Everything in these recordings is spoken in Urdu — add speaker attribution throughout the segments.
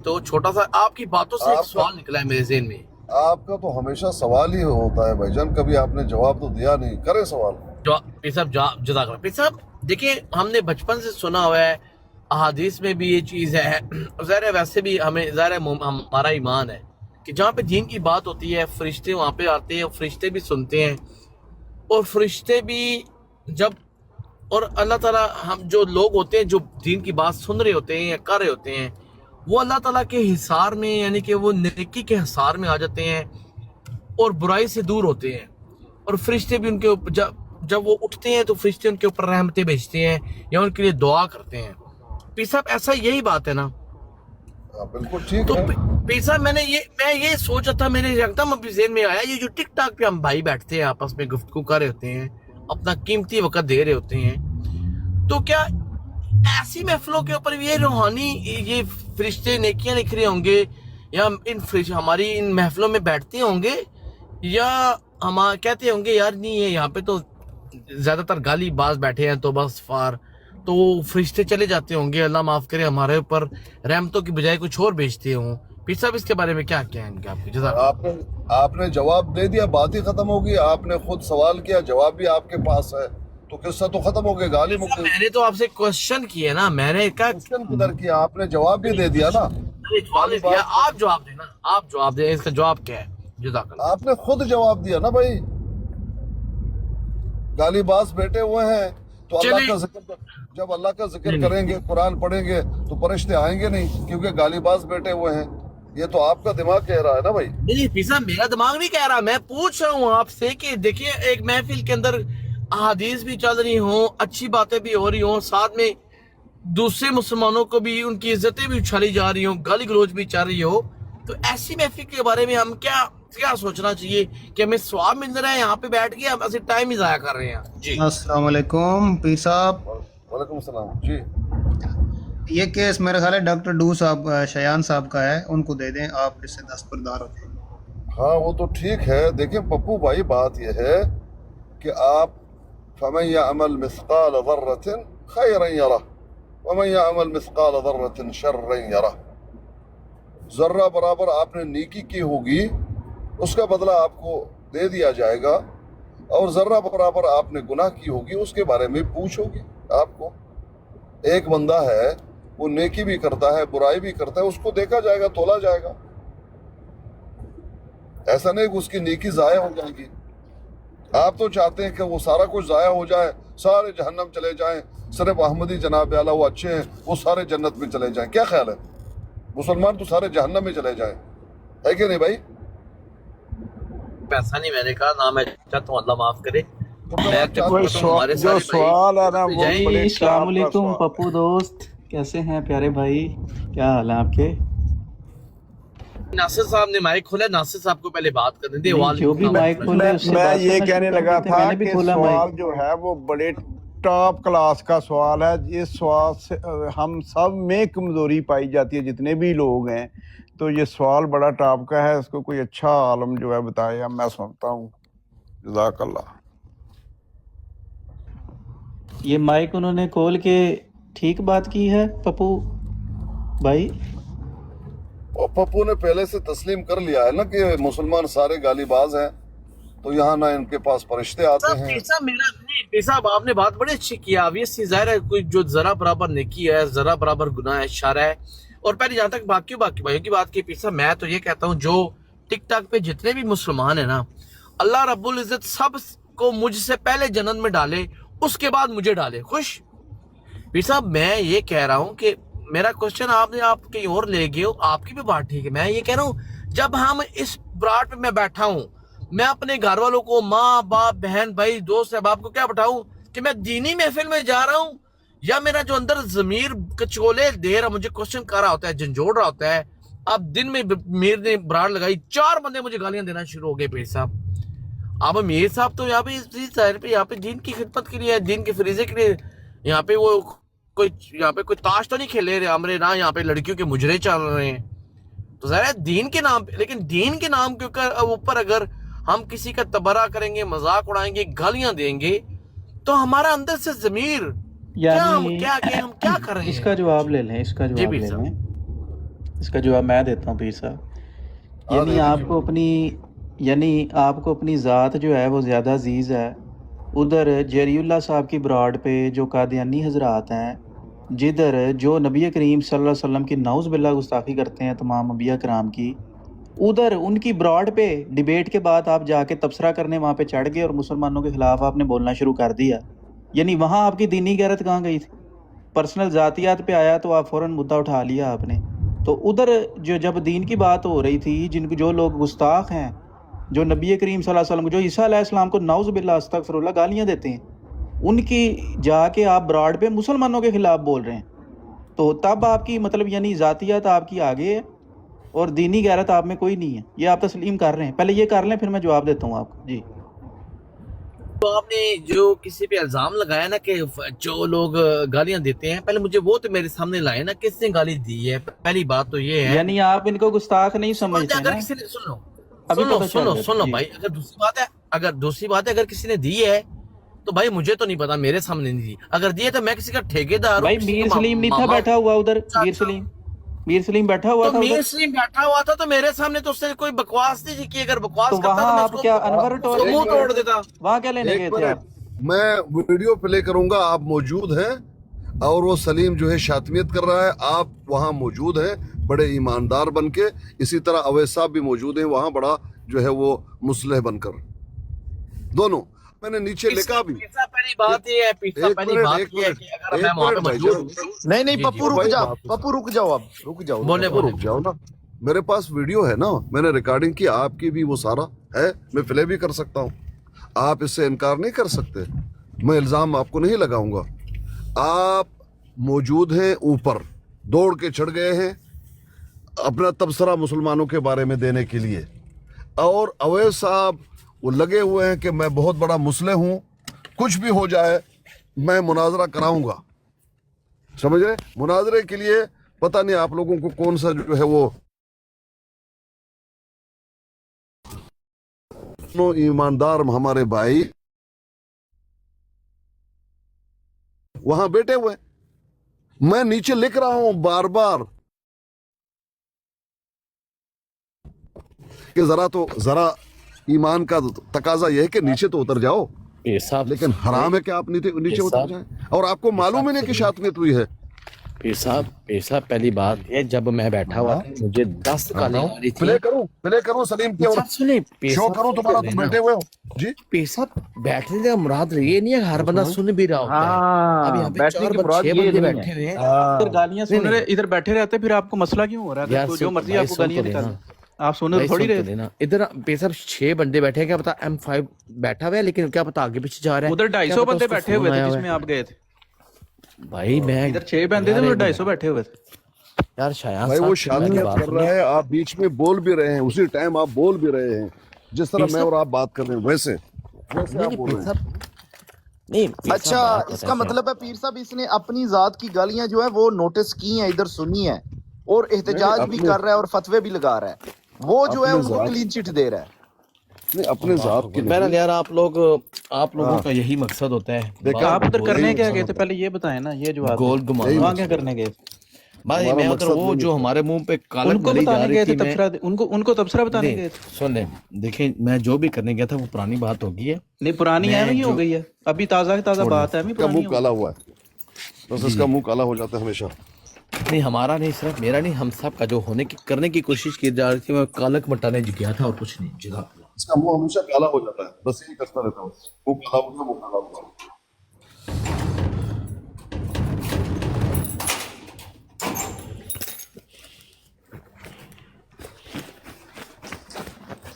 Speaker 1: تو چھوٹا سا آپ کی باتوں سے ایک سوال نکلا ہے میرے ذہن میں.
Speaker 2: آپ کا تو ہمیشہ سوال ہی ہوتا ہے بھائی جان، کبھی آپ نے جواب تو دیا نہیں، کرے سوال.
Speaker 1: پیر صاحب جزاک اللہ. پیر صاحب دیکھیں، ہم نے بچپن سے سنا ہوا ہے، احادیث میں بھی یہ چیز ہے، ظاہر ہے ویسے بھی ہمیں ظاہر ہے ہمارا ایمان ہے کہ جہاں پہ دین کی بات ہوتی ہے فرشتے وہاں پہ آتے ہیں، فرشتے بھی سنتے ہیں، اور فرشتے بھی جب، اور اللہ تعالیٰ، ہم جو لوگ ہوتے ہیں جو دین کی بات سن رہے ہوتے ہیں یا کر رہے ہوتے ہیں، وہ اللہ تعالیٰ کے حصار میں، یعنی کہ وہ نیکی کے حصار میں آ جاتے ہیں اور برائی سے دور ہوتے ہیں. اور فرشتے بھی ان کے اوپر جب وہ اٹھتے ہیں تو فرشتے ان کے اوپر رحمتیں بھیجتے ہیں یا ان کے لیے دعا کرتے ہیں. پیر صاحب ایسا یہی بات ہے نا؟
Speaker 2: بالکل ٹھیک
Speaker 1: تو
Speaker 2: ہے.
Speaker 1: پیر صاحب میں یہ سوچا تھا، میرے یکدم ابھی ذہن میں آیا، یہ جو ٹک ٹاک پہ ہم بھائی بیٹھتے ہیں آپس میں گفتگو کر رہے ہوتے ہیں، اپنا قیمتی وقت دے رہے ہوتے ہیں، تو کیا ایسی محفلوں کے اوپر یہ روحانی یہ فرشتے نیکیاں لکھ رہے ہوں گے، یا ہماری ان محفلوں میں بیٹھتے ہوں گے، یا ہم کہتے ہوں گے یار نہیں ہے یہاں پہ تو زیادہ تر گالی باز بیٹھے ہیں تو بس فار، تو فرشتے چلے جاتے ہوں گے، اللہ معاف کرے ہمارے اوپر رحمتوں کی بجائے کچھ اور بھیجتے ہوں. پیر صاحب اس کے بارے میں کیا کہیں گے آپ کی؟ جزاک اللہ.
Speaker 2: آپ نے جواب دے دیا، بات ہی ختم ہوگی. آپ نے خود سوال کیا، جواب بھی آپ کے پاس ہے، تو قصہ تو ختم ہو گیا. گالی مکتی
Speaker 1: میں نے تو آپ سے کوشچن کیا نا، میں نے کہا
Speaker 2: کوشچن کدھر کیا؟ آپ نے جواب بھی دے دیا نا.
Speaker 1: آپ جواب دیں نا، آپ جواب دیں، اس کا جواب کیا ہے؟ جزاک اللہ.
Speaker 2: آپ نے خود جواب دیا نا بھائی. گالی باز بیٹھے ہوئے ہیں تو اللہ کا ذکر، جب اللہ کا ذکر کریں گے، قرآن پڑھیں گے تو فرشتے آئیں گے نہیں، کیونکہ گالی باز بیٹھے ہوئے ہیں. یہ تو آپ کا دماغ کہہ رہا ہے نا بھائی.
Speaker 1: نہیں پیر صاحب، میرا دماغ نہیں کہہ رہا، میں پوچھ رہا ہوں آپ سے کہ دیکھیں ایک محفل کے اندر احادیث بھی چل رہی ہوں، اچھی باتیں بھی ہو رہی ہوں، ساتھ میں دوسرے مسلمانوں کو بھی ان کی عزتیں بھی اچھالی جا رہی ہوں، گالی گلوچ بھی چل رہی ہو، تو ایسی محفل کے بارے میں ہم کیا سوچنا چاہیے کہ ہمیں ثواب مل رہا ہے یہاں پہ بیٹھ کے، ہم ایسے ٹائم ہی ضائع کر رہے ہیں؟ جی
Speaker 3: السلام علیکم پیر صاحب.
Speaker 2: وعلیکم السلام. جی
Speaker 3: یہ کیس میرا خیال ہے ڈاکٹر ڈو صاحب، شیان صاحب کا ہے، ان کو دے دیں، آپ اس سے دستبردار ہو جائیں.
Speaker 2: ہاں وہ تو ٹھیک ہے. دیکھیں پپو بھائی، بات یہ ہے کہ آپ فَمَن يَعْمَلْ مِثْقَالَ ذَرَّةٍ خَيْرًا يَرَهُ وَمَن يَعْمَلْ مِثْقَالَ ذَرَّةٍ شَرًّا يَرَهُ. ذرہ برابر آپ نے نیکی کی ہوگی، اس کا بدلہ آپ کو دے دیا جائے گا، اور ذرہ برابر آپ نے گناہ کی ہوگی، اس کے بارے میں پوچھ ہوگی آپ کو. ایک بندہ ہے، وہ نیکی بھی کرتا ہے، برائی بھی کرتا ہے، اس کو دیکھا جائے گا، تولا جائے گا. ایسا نہیں کہ اس کی نیکی ضائع ہو جائے گی. آپ تو چاہتے ہیں کہ وہ سارا کچھ ضائع ہو جائے، سارے جہنم چلے جائیں، صرف احمدی جناب اعلیٰ وہ اچھے ہیں، وہ سارے جنت میں چلے جائیں. کیا خیال ہے؟ مسلمان تو سارے جہنم میں چلے جائیں، ہے کہ نہیں بھائی؟
Speaker 1: ایسا نہیں میں نے کہا، نہ میں چاہتا ہوں اللہ معاف کرے. میں
Speaker 4: کوئی جو سوال ہے نا وہ بڑے
Speaker 5: السلام علیکم پپو دوست، کیسے ہیں پیارے بھائی؟ کیا حال ہے آپ کے؟
Speaker 1: ناصر صاحب نے مائک کھولا، ناصر صاحب کو پہلے بات کرنے دے.
Speaker 5: جو بھی مائک کھولے اس سے
Speaker 4: میں
Speaker 5: بات
Speaker 4: یہ
Speaker 5: کرنا
Speaker 4: کہنے
Speaker 5: شروع کر
Speaker 4: لگا
Speaker 5: دیتے.
Speaker 4: تھا
Speaker 5: میں نے بھی
Speaker 4: کہ
Speaker 5: کھولا
Speaker 4: سوال
Speaker 5: مائک.
Speaker 4: جو ہے وہ بڑے ٹاپ کلاس کا سوال ہے. اس سوال سے ہم سب میں کمزوری پائی جاتی ہے، جتنے بھی لوگ ہیں، تو یہ سوال بڑا ٹاپ کا ہے. اس کو کوئی اچھا عالم جو ہے بتائے، میں سنتا ہوں. جزاک اللہ.
Speaker 5: یہ مائک انہوں نے کھول کے ٹھیک بات کی ہے پپو بھائی؟
Speaker 2: اور پپو نے پہلے سے تسلیم کر لیا ہے نا کہ مسلمان سارے گالی باز ہیں، تو یہاں نہ ان کے پاس فرشتے آتے ہیں.
Speaker 1: پیر صاحب آپ نے بات بڑی اچھی کیا. obviously ظاہر ہے کوئی جو ذرا برابر نیکی ہے، ذرا برابر گناہ ہے، شر ہے. اور پہلے جہاں تک باقی بھائیوں کی بات کی پیر صاحب، میں تو یہ کہتا ہوں جو ٹک ٹاک پہ جتنے بھی مسلمان ہیں نا، اللہ رب العزت سب کو مجھ سے پہلے جنت میں ڈالے، اس کے بعد مجھے ڈالے. خوش پیر صاحب، میں یہ کہہ رہا ہوں کہ میرا کوشچن آپ نے آپ کہیں اور لے گئے ہو، آپ کی بھی بات ٹھیک ہے. میں یہ کہہ رہا ہوں جب ہم اس براٹ پہ میں بیٹھا ہوں، میں اپنے گھر والوں کو، ماں باپ بہن بھائی دوست احباب کو کیا بتاؤں کہ میں دینی محفل میں جا رہا ہوں، یا میرا جو اندر ضمیر کچولے دے رہا مجھے کوشچن کر رہا ہوتا ہے، جھنجھوڑ رہا ہوتا ہے. اب دن میں میر نے براٹ لگائی، 4 بندے مجھے گالیاں دینا شروع ہو گئے. پیر صاحب اب میر صاحب تو یہاں پہ یہاں پہ دین کی خدمت کے لیے، دین کے فریضے کے لیے یہاں پہ وہ یہاں پہ کوئی تاش تو نہیں کھیلے رہے ہمارے، نہ یہاں پہ لڑکیوں کے مجرے چل رہے ہیں. تو ظاہر ہے دین کے نام پہ، لیکن دین کے نام کے اوپر اگر ہم کسی کا تبرہ کریں گے، مذاق اڑائیں گے، گالیاں دیں گے، تو ہمارا اندر سے ضمیر
Speaker 5: یعنی
Speaker 1: ہم کیا کر رہے ہیں؟
Speaker 5: اس کا جواب لے لیں، اس کا
Speaker 1: جی
Speaker 5: جواب
Speaker 1: پیر
Speaker 5: لے
Speaker 1: صاحب.
Speaker 5: لیں. اس کا جواب میں دیتا ہوں پیر صاحب.
Speaker 2: ہاں
Speaker 5: یعنی
Speaker 2: دے
Speaker 5: آپ
Speaker 2: دیجیے.
Speaker 5: کو اپنی ذات جو ہے وہ زیادہ عزیز ہے. ادھر جیری اللہ صاحب کی براڈ پہ جو قادیانی حضرات ہیں، جدھر جو نبی کریم صلی اللہ علیہ وسلم کی نعوذ باللہ گستاخی کرتے ہیں تمام انبیاء کرام کی، ادھر ان کی براڈ پہ ڈیبیٹ کے بعد آپ جا کے تبصرہ کرنے وہاں پہ چڑھ گئے اور مسلمانوں کے خلاف آپ نے بولنا شروع کر دیا. یعنی وہاں آپ کی دینی غیرت کہاں گئی تھی؟ پرسنل ذاتیات پہ آیا تو آپ فوراً مدعا اٹھا لیا آپ نے. تو ادھر جب دین کی بات ہو رہی تھی، جو لوگ گستاخ ہیں، جو نبی کریم صلی اللہ علیہ وسلم جو عیسیٰ علیہ السلام کو نعوذ باللہ استغفر اللہ گالیاں دیتے ہیں، ان کی جا کے آپ براڈ پہ مسلمانوں کے خلاف بول رہے ہیں. تو تب آپ کی مطلب یعنی ذاتیات آپ کی آگے ہے اور دینی غیرت آپ میں کوئی نہیں ہے. یہ آپ تسلیم کر رہے ہیں؟ پہلے یہ کر لیں پھر میں جواب دیتا ہوں آپ کو. جی
Speaker 1: تو آپ نے جو کسی پہ الزام لگایا نا کہ جو لوگ گالیاں دیتے ہیں، پہلے مجھے وہ تو میرے سامنے لائے نا، کس نے گالی دی ہے. پہلی بات تو یہ ہے.
Speaker 5: یعنی آپ ان کو گستاخ نہیں
Speaker 1: دوسری بات ہے
Speaker 5: سمجھتے
Speaker 1: اگر
Speaker 5: نا؟
Speaker 1: کسی نے
Speaker 5: ابھی
Speaker 1: سن لو
Speaker 5: پتہ چل گیا.
Speaker 1: سن لو
Speaker 5: جی
Speaker 1: بھائی، اگر دوسری بات ہے اگر کسی نے دی ہے تو بھائی مجھے تو نہیں پتا، میرے سامنے نہیں دی. اگر دی ہے تو میں کسی کا ٹھیکیدار ہوں،
Speaker 5: بھائی
Speaker 1: کسی
Speaker 5: میر
Speaker 1: کا
Speaker 5: سلیم نہیں تھا
Speaker 1: ماما
Speaker 5: بیٹھا
Speaker 1: ہوں،
Speaker 5: ہوا ادھر؟
Speaker 1: چاچا ہوں.
Speaker 5: میر سلیم بیٹھا ہوا
Speaker 1: تو
Speaker 5: تھا ادھر.
Speaker 1: میر سلیم بیٹھا ہوا تھا تو میرے سامنے تو اس نے کوئی بکواس نہیں کی. اگر بکواس
Speaker 5: تو
Speaker 1: کرتا
Speaker 5: وہاں
Speaker 1: تو میں
Speaker 5: آپ کیا انور
Speaker 1: اس کو
Speaker 5: ٹول
Speaker 1: منہ توڑ دیتا.
Speaker 5: وہاں کیا لینے
Speaker 2: ایک
Speaker 5: گئے تھے آپ؟
Speaker 2: منٹ میں ویڈیو پلے کروں گا. آپ موجود ہیں اور وہ سلیم جو ہے شاطمیت کر رہا ہے. آپ وہاں موجود ہیں بڑے ایماندار بن کے. اسی طرح اویس صاحب بھی موجود ہیں وہاں بڑا جو ہے وہ مصلح بن کر. دونوں میں نے نیچے لکھا بھی.
Speaker 1: پیسہ پہلی بات یہ ہے، پیسہ
Speaker 2: ایک
Speaker 1: پہلی
Speaker 2: منٹ
Speaker 1: بات
Speaker 2: ایک
Speaker 1: یہ ہے
Speaker 2: منٹ
Speaker 1: کہ اگر میں
Speaker 2: ایک
Speaker 1: وہاں پہ
Speaker 2: منٹ بھائی
Speaker 1: موجود
Speaker 2: جان.
Speaker 1: ہوں.
Speaker 6: نہیں
Speaker 1: جی جی
Speaker 6: پپو رک
Speaker 2: بھائی
Speaker 6: جا،
Speaker 2: بات
Speaker 6: پپو رک جاؤ، اب رک جاؤ.
Speaker 1: بولے
Speaker 2: وہ
Speaker 1: بولے
Speaker 2: رک جاؤ نا. میرے پاس ویڈیو ہے نا، میں نے ریکارڈنگ کی. آپ کی بھی وہ سارا ہے، میں پلے بھی کر سکتا ہوں. آپ اس سے انکار نہیں کر سکتے. میں الزام آپ کو نہیں لگاؤں گا. آپ موجود ہیں اوپر، دوڑ کے چڑھ گئے ہیں اپنا تبصرہ مسلمانوں کے بارے میں دینے کے لیے. اور اویس صاحب وہ لگے ہوئے ہیں کہ میں بہت بڑا مصلح ہوں، کچھ بھی ہو جائے میں مناظرہ کراؤں گا. سمجھ رہے؟ مناظرے کے لیے پتہ نہیں آپ لوگوں کو کون سا جو ہے وہ ایماندار ہمارے بھائی وہاں بیٹھے ہوئے. میں نیچے لکھ رہا ہوں بار بار کہ ذرا ایمان کا تقاضا یہ ہے کہ نیچے تو اتر جاؤ. لیکن حرام ہے کہ آپ نیچے اتر جائیں اور آپ کو معلوم ہی نہیں کہ شاطمیت ہوئی ہے.
Speaker 1: پیر صاحب پہلی بات یہ، جب میں بیٹھا ہوا تھا مجھے 10 گالیاں آ رہی تھی.
Speaker 2: پلے کروں سلیم کی اور شو کروں تمہارا تم بیٹھے ہوئے ہو. جی
Speaker 1: پیر صاحب بیٹھنے کا مراد یہ نہیں ہے ہر بندہ سن بھی رہا ہوتا ہے. اب یہاں پہ
Speaker 6: بیٹھنے کی
Speaker 1: 4
Speaker 6: مراد
Speaker 1: 6
Speaker 6: یہ
Speaker 1: بندے
Speaker 6: نہیں
Speaker 1: بیٹھے
Speaker 6: ہے.
Speaker 1: ہوئے ہیں.
Speaker 5: ادھر گالیاں سن رہے، ادھر بیٹھے رہتے پھر آپ کو مسئلہ کیوں ہو رہا ہے؟
Speaker 1: یار
Speaker 5: اگر جو مرضی آپ کو
Speaker 1: سن
Speaker 5: گالیاں
Speaker 1: تو
Speaker 5: نکال
Speaker 1: لینا.
Speaker 5: آپ سن تھوڑی رہے.
Speaker 1: ادھر پیر صاحب 6 بندے بیٹھے ہیں، کیا پتا M5 بیٹھا ہوا ہے لیکن کیا پتا آگے پیچھے جا رہا ہے.
Speaker 5: ادھر 250 بندے بیٹھے ہوئے تھے جس میں آپ گئے تھے.
Speaker 1: بھائی میں
Speaker 5: ادھر 6 بندے تھے، ادھر 250 بیٹھے ہوئے تھے.
Speaker 1: یار شایان
Speaker 2: بھائی وہ
Speaker 1: صاحب
Speaker 2: شاطمیت کر رہا ہے، آپ بیچ میں بول بھی رہے ہیں، اسی ٹائم آپ بول بھی رہے ہیں جس طرح میں اور آپ بات کر رہے ہیں ویسے آپ بول رہے ہیں.
Speaker 6: اچھا اس کا مطلب ہے پیر صاحب اس نے اپنی ذات کی گالیاں جو ہے وہ نوٹس کی ہیں، ادھر سنی ہے اور احتجاج بھی کر رہا ہے اور فتوے بھی لگا رہا ہے. وہ جو ہے ان کو کلین چٹ دے رہا ہے.
Speaker 2: نہیں اپنے ذات کی
Speaker 1: بہرحال یار آپ لوگوں کا یہی مقصد ہوتا ہے.
Speaker 5: آپ ادھر کرنے کیا گئے تھے پہلے یہ بتائیں نا. یہ جو آپ
Speaker 1: گول گمانا.
Speaker 5: وہاں کیا کرنے گئے تھے؟
Speaker 1: بھائی میں ادھر وہ جو ہمارے منہ پہ
Speaker 5: ان
Speaker 1: کالک
Speaker 5: کو
Speaker 1: ملی جا
Speaker 5: بتانے
Speaker 1: رہی
Speaker 5: گئے
Speaker 1: تھی،
Speaker 5: تھے
Speaker 1: میں
Speaker 5: تبصرہ، ان کو تبصرہ بتانے گئے تھے.
Speaker 1: سن لیں، دیکھیں میں جو بھی کرنے گیا تھا وہ پرانی بات ہو گئی ہے.
Speaker 5: نہیں پرانی ہے ہی ہو گئی ہے، ابھی تازہ بات ہے.
Speaker 2: کا منہ کالا ہوا ہے، بس اس کا منہ کالا ہو جاتا ہے ہمیشہ.
Speaker 1: نہیں ہمارا نہیں، صرف میرا نہیں، ہم سب کا جو کرنے کی کوشش کی جا رہی تھی. میں کالک مٹانے گیا تھا اور کچھ نہیں. جگہ
Speaker 2: اس کا منہ ہمیشہ کالا ہو جاتا ہے، بس یہی کرتا رہتا ہوں. منہ کالا ہو گیا، منہ کالا ہو گیا.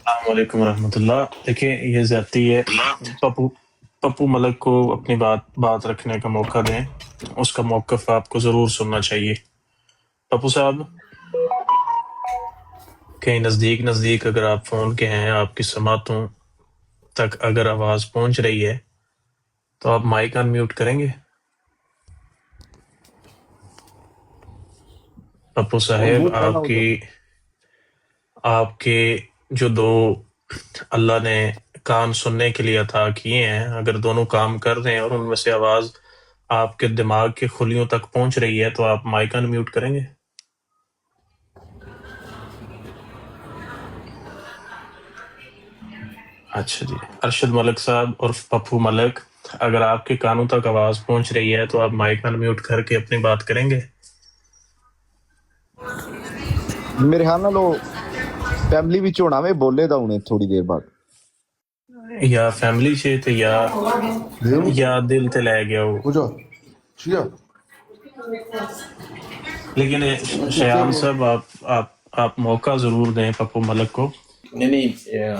Speaker 7: السلام علیکم ورحمۃ اللہ. دیکھیں یہ زیادتی ہے. پپو ملک کو اپنی بات رکھنے کا موقع دیں. اس کا موقف آپ کو ضرور سننا چاہیے. پپو صاحب کہیں نزدیک اگر آپ فون کے ہیں، آپ کی سماعتوں تک اگر آواز پہنچ رہی ہے تو آپ مائک ان میوٹ کریں گے. پپو صاحب آپ کے جو 2 اللہ نے کان سننے کے لیے عطا کیے ہیں، اگر دونوں کام کر رہے ہیں اور ان میں سے آواز آپ کے دماغ کے خلیوں تک پہنچ رہی ہے تو آپ مائک ان میوٹ کریں گے. اچھا جی، ارشد ملک صاحب اور پپو ملک، اگر آپ کے کانوں تک آواز پہنچ رہی ہے تو آپ مائک انمیوٹ کر کے اپنی بات کریں گے؟
Speaker 6: میرے خیال نال فیملی وچ ہونا میں بولے دا ہونے تھوڑی دیر بعد
Speaker 7: یا فیملی سے تے یا دل تے لے گیا ہو.
Speaker 2: وجہ شیا
Speaker 7: لیکن شیان صاحب آپ موقع ضرور دیں پپو ملک کو.
Speaker 1: نہیں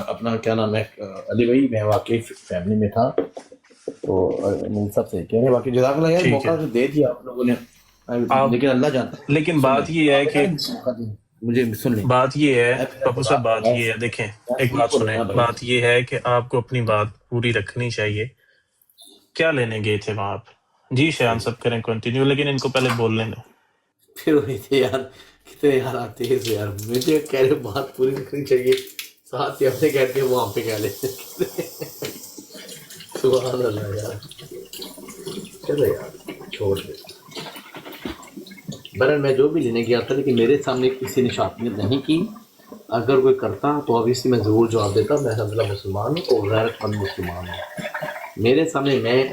Speaker 1: اپنا کیا نام ہے علی بھائی، میں واقعی فیملی میں تھا تو سب سے کہہ رہے واقعی جزاک اللہ یار، موقع تو دے دیا آپ لوگوں نے، لیکن اللہ جانتا ہے.
Speaker 7: لیکن بات یہ ہے کہ
Speaker 1: مجھے سن لیں،
Speaker 7: بات یہ ہے پپو صاحب، بات یہ ہے، دیکھیں ایک بات سنیں، بات یہ ہے کہ آپ کو اپنی بات پوری رکھنی چاہیے. کیا لینے گئے تھے وہاں آپ؟ جی شیان صاحب کریں کنٹینیو، لیکن ان کو پہلے بولنے دیں.
Speaker 1: پھر وہی تھے یار، کتنے یار آتے ہیں یار، مجھے کہہ رہے بات پوری رکھنی چاہیے، ساتھ ہی اپنے کہتے ہیں وہاں پہ کہہ لیتے سبحان اللہ یار. چلو یار چھوڑ دے. برن میں جو بھی لینے گیا تھا لیکن میرے سامنے کسی نے شاطنیت نہیں کی. اگر کوئی کرتا تو ابویسلی میں ضرور جواب دیتا، میں الحمدللہ مسلمان ہوں اور غیرت مند مسلمان ہوں. میرے سامنے میں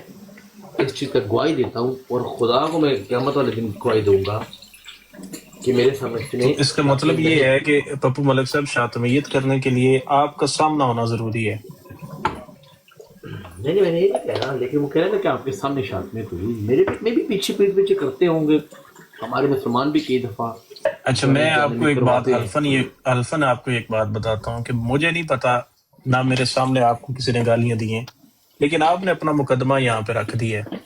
Speaker 1: اس چیز کا گواہی دیتا ہوں اور خدا کو میں قیامت والے دن گواہی دوں گا کہ میرے سامنے
Speaker 7: تو اس کا مطلب یہ ہے کہ پپو ملک صاحب شاطمیت کرنے کے لیے آپ کا سامنا ہونا ضروری ہے.
Speaker 1: نہیں میں نے یہ نہیں کہہ رہا، لیکن وہ کہہ رہے نا کہ آپ کے سامنے شاطمیت ہوئی، میرے پیٹ میں بھی پیچھے پیچھے کرتے ہوں گے ہمارے مسلمان بھی کئی دفعہ.
Speaker 7: اچھا میں آپ کو ایک بات الفن آپ کو ایک بات بتاتا ہوں کہ مجھے نہیں پتا، نہ میرے سامنے آپ کو کسی نے گالیاں دی ہیں، لیکن آپ نے اپنا مقدمہ یہاں پہ رکھ دیا ہے.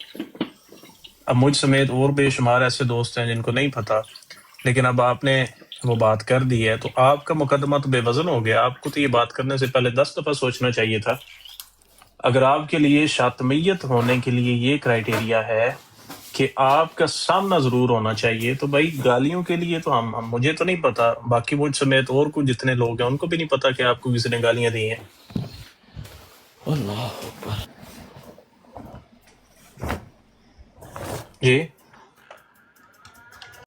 Speaker 7: اب مجھ سمیت اور بے شمار ایسے دوست ہیں جن کو نہیں پتا، لیکن اب آپ نے وہ بات کر دی ہے تو آپ کا مقدمہ تو بے وزن ہو گیا. آپ کو تو یہ بات کرنے سے پہلے 10 دفعہ سوچنا چاہیے تھا. اگر آپ کے لیے شاطمیت ہونے کے لیے یہ کرائیٹیریا ہے کہ آپ کا سامنا ضرور ہونا چاہیے، تو بھائی گالیوں کے لیے تو ہم مجھے تو نہیں پتا، باقی مجھ سمیت اور کو جتنے لوگ ہیں ان کو بھی نہیں پتا کہ آپ کو کسی نے گالیاں دی ہیں.
Speaker 1: اللہ اکبر.
Speaker 7: جی